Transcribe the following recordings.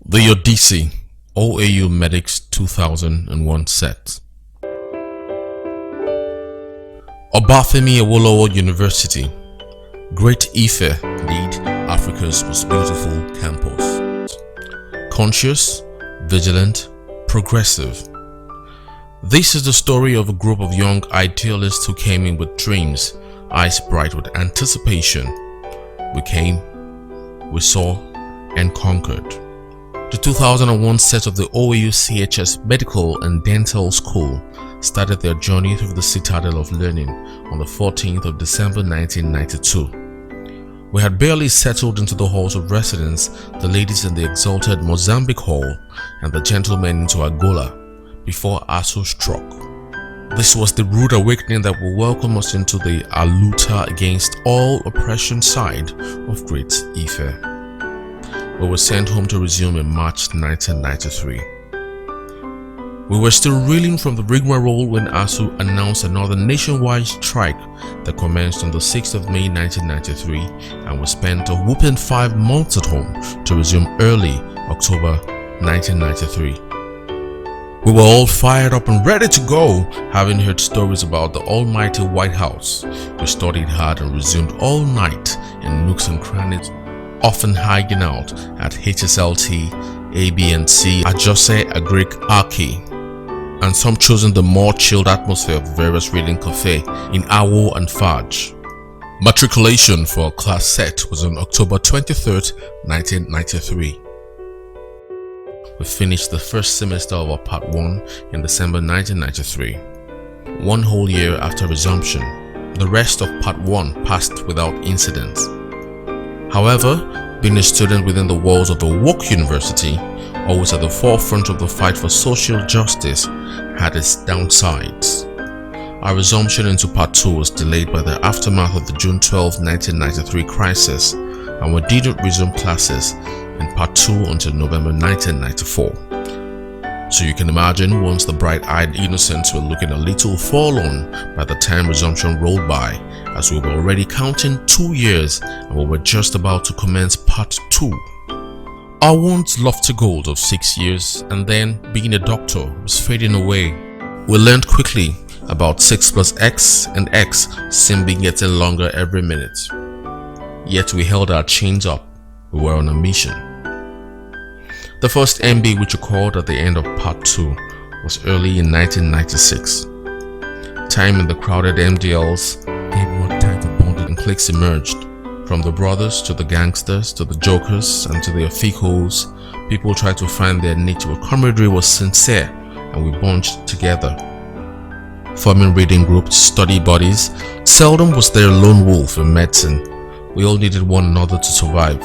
The Odyssey, OAU Medics 2001 set. Obafemi Awolowo University, Great Ife, lead Africa's most beautiful campus. Conscious, vigilant, progressive. This is the story of a group of young idealists who came in with dreams, eyes bright with anticipation. We came, we saw, and conquered. The 2001 set of the OAU CHS Medical and Dental School started their journey through the citadel of learning on the 14th of December 1992. We had barely settled into the halls of residence, the ladies in the exalted Mozambique Hall and the gentlemen into Angola, before ASU struck. This was the rude awakening that will welcome us into the Aluta against all oppression side of Great Ife. We were sent home to resume in March 1993. We were still reeling from the rigmarole when ASU announced another nationwide strike that commenced on the 6th of May 1993 and we spent a whooping 5 months at home to resume early October 1993. We were all fired up and ready to go, having heard stories about the almighty White House. We studied hard and resumed all night in nooks and crannies, often hanging out at HSLT, AB&C, Ajose, Agric, Aki, and some choosing the more chilled atmosphere of various reading cafe in Awo and Faj. Matriculation for our class set was on October 23rd, 1993. We finished the first semester of our Part 1 in December 1993. 1 whole year after resumption, the rest of Part 1 passed without incident. However, being a student within the walls of a woke university, always at the forefront of the fight for social justice, had its downsides. Our resumption into Part 2 was delayed by the aftermath of the June 12, 1993 crisis, and we didn't resume classes in Part 2 until November 1994. So you can imagine, once the bright-eyed innocents were looking a little forlorn by the time resumption rolled by, as we were already counting 2 years and we were just about to commence Part 2. Our once lofty goal of 6 years and then being a doctor was fading away. We learned quickly about 6 plus X and X seemed to be getting longer every minute. Yet we held our chins up. We were on a mission. The first MB which occurred at the end of Part 2 was early in 1996. Time in the crowded MDLs gave more time for bonding and cliques emerged. From the brothers to the gangsters to the jokers and to the afikos, people tried to find their niche where camaraderie was sincere and we bunched together. Forming reading groups, study buddies, seldom was there a lone wolf in medicine. We all needed one another to survive.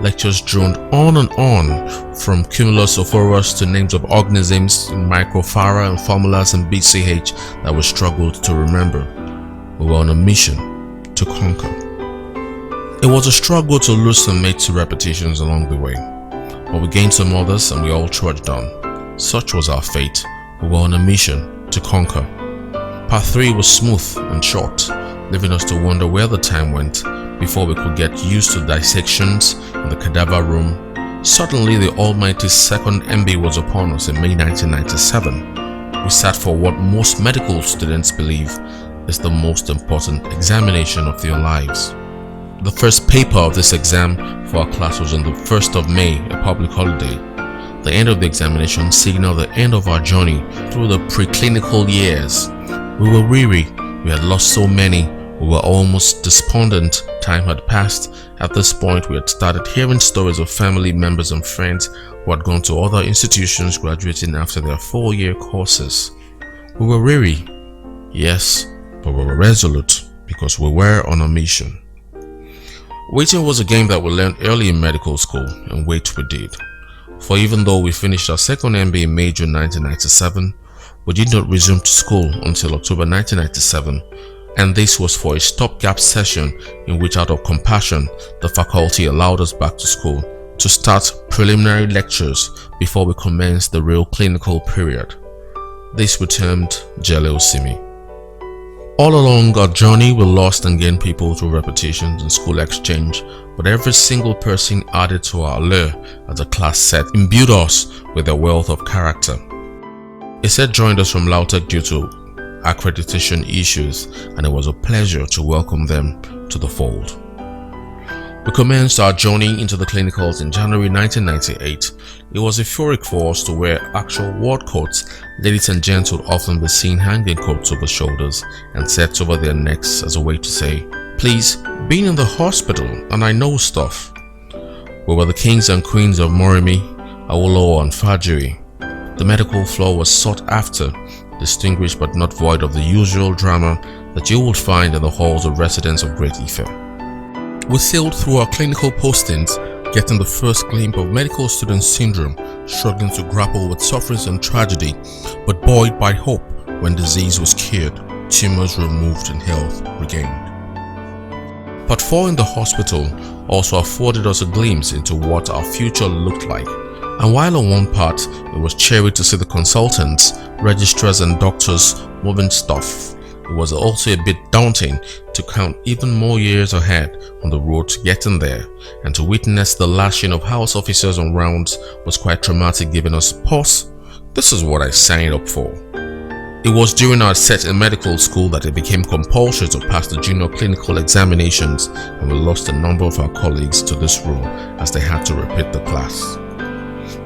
Lectures droned on and on, from cumulus ophorus to names of organisms in microfarad and formulas in BCH that we struggled to remember. We were on a mission to conquer. It was a struggle to lose some mates to repetitions along the way, but we gained some others and we all trudged on. Such was our fate. We were on a mission to conquer. Part 3 was smooth and short, leaving us to wonder where the time went before we could get used to dissections in the cadaver room. Suddenly the almighty second MB was upon us in May 1997. We sat for what most medical students believe is the most important examination of their lives. The first paper of this exam for our class was on the 1st of May, a public holiday. The end of the examination signaled the end of our journey through the preclinical years. We were weary, we had lost so many, we were almost despondent. Time had passed. At this point, we had started hearing stories of family members and friends who had gone to other institutions graduating after their 4-year courses. We were weary, yes, but we were resolute because we were on a mission. Waiting was a game that we learned early in medical school, and wait we did. For even though we finished our second MBA in May-June 1997, we did not resume to school until October 1997, and this was for a stopgap session in which, out of compassion, the faculty allowed us back to school to start preliminary lectures before we commenced the real clinical period. This we termed Jele Osimi. All along our journey, we lost and gained people through repetitions and school exchange, but every single person added to our allure as a class set imbued us with a wealth of character. A set joined us from Lautech due to accreditation issues, and it was a pleasure to welcome them to the fold. We commenced our journey into the clinicals in January 1998. It was euphoric for us to wear actual ward coats. Ladies and gents would often be seen hanging coats over shoulders and sets over their necks as a way to say, "Please, been in the hospital and I know stuff." We were the kings and queens of Moremi, Awolowo and Fajiri. The medical floor was sought after, distinguished but not void of the usual drama that you would find in the halls of residents of Great Ife. We sailed through our clinical postings, getting the first glimpse of medical student syndrome, struggling to grapple with sufferings and tragedy, but buoyed by hope when disease was cured, tumors removed and health regained. Part 4 in the hospital also afforded us a glimpse into what our future looked like. And while on one part, it was cheery to see the consultants, registrars and doctors moving stuff, it was also a bit daunting to count even more years ahead on the road to getting there, and to witness the lashing of house officers on rounds was quite traumatic, giving us pause. This is what I signed up for. It was during our set in medical school that it became compulsory to pass the junior clinical examinations, and we lost a number of our colleagues to this rule as they had to repeat the class.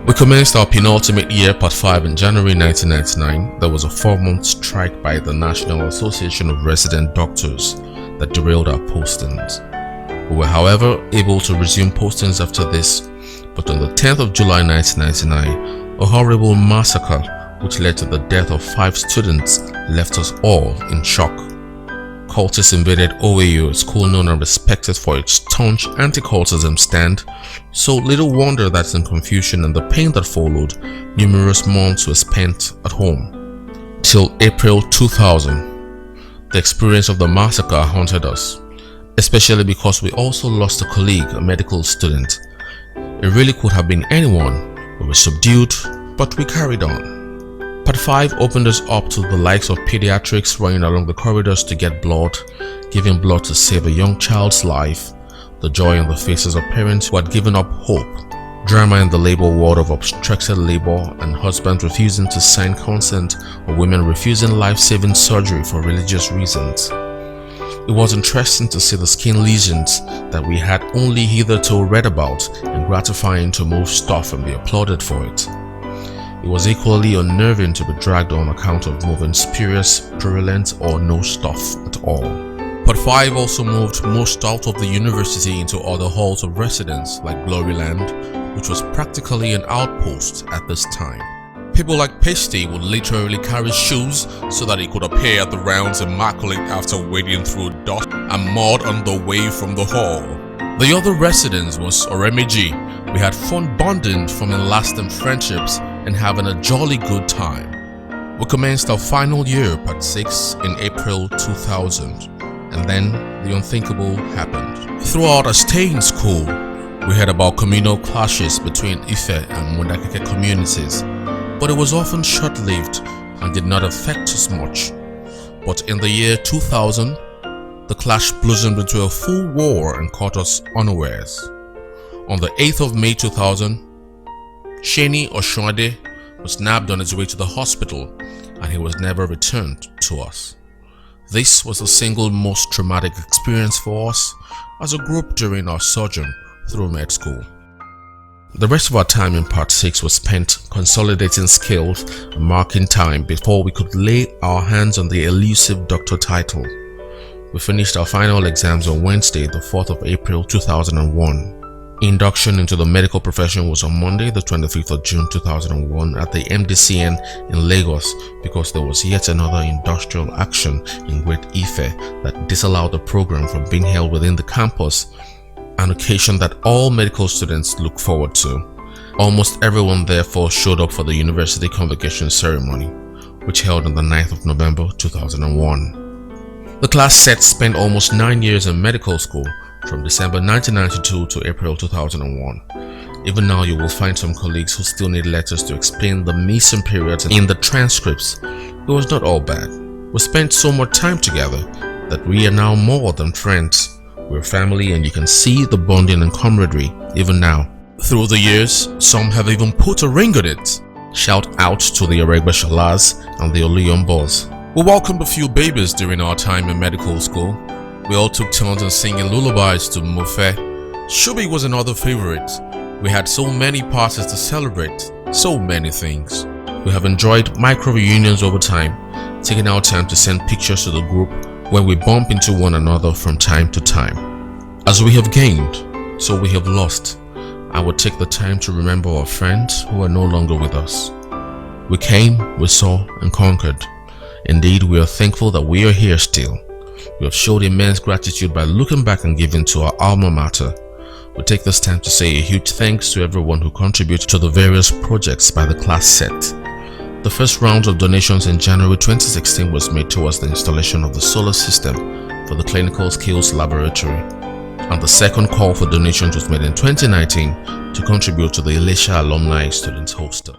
We commenced our penultimate year, Part 5, in January 1999. There was a 4-month strike by the National Association of Resident Doctors that derailed our postings. We were, however, able to resume postings after this, but on the 10th of July 1999, a horrible massacre which led to the death of 5 students left us all in shock. Cultists invaded OAU, a school known and respected for its staunch anti-cultism stand, so little wonder that in confusion and the pain that followed, numerous months were spent at home. Till April 2000, the experience of the massacre haunted us, especially because we also lost a colleague, a medical student. It really could have been anyone. We were subdued, but we carried on. Part 5 opened us up to the likes of pediatrics running along the corridors to get blood, giving blood to save a young child's life, the joy on the faces of parents who had given up hope, drama in the labor ward of obstructed labor and husbands refusing to sign consent or women refusing life-saving surgery for religious reasons. It was interesting to see the skin lesions that we had only hitherto read about, and gratifying to move stuff and be applauded for it. It was equally unnerving to be dragged on account of moving spurious, purulent, or no stuff at all. Part 5 also moved most out of the university into other halls of residence like Gloryland, which was practically an outpost at this time. People like Pasty would literally carry shoes so that he could appear at the rounds immaculate after wading through dust and mud on the way from the hall. The other residence was Oremiji. We had fun bonding, forming lasting friendships and having a jolly good time. We commenced our final year, Part 6, in April 2000, and then the unthinkable happened. Throughout our stay in school, we heard about communal clashes between Ife and Mundakeke communities, but it was often short-lived and did not affect us much. But in the year 2000, the clash blossomed into a full war and caught us unawares. On the 8th of May 2000, Sheni Oshwade was nabbed on his way to the hospital, and he was never returned to us. This was the single most traumatic experience for us as a group during our sojourn through med school. The rest of our time in Part 6 was spent consolidating skills and marking time before we could lay our hands on the elusive doctor title. We finished our final exams on Wednesday, the 4th of April 2001. Induction into the medical profession was on Monday, the 25th of June 2001 at the MDCN in Lagos, because there was yet another industrial action in Great Ife that disallowed the program from being held within the campus, an occasion that all medical students look forward to. Almost everyone therefore showed up for the university convocation ceremony, which held on the 9th of November 2001. The class set spent almost 9 years in medical school, from December 1992 to April 2001. Even now you will find some colleagues who still need letters to explain the missing periods in the transcripts. It was not all bad. We spent so much time together that we are now more than friends. We're family, and you can see the bonding and camaraderie even now. Through the years, some have even put a ring on it. Shout out to the Aregba Shalas and the Oluyombos. We welcomed a few babies during our time in medical school. We all took turns in singing lullabies to Mofe. Shubi was another favorite. We had so many parties to celebrate, so many things. We have enjoyed micro reunions over time, taking our time to send pictures to the group when we bump into one another from time to time. As we have gained, so we have lost. I would take the time to remember our friends who are no longer with us. We came, we saw, and conquered. Indeed, we are thankful that we are here still. We have showed immense gratitude by looking back and giving to our alma mater. We take this time to say a huge thanks to everyone who contributes to the various projects by the class set. The first round of donations in January 2016 was made towards the installation of the solar system for the Clinical Skills Laboratory, and the second call for donations was made in 2019 to contribute to the Elisha Alumni Students Hostel.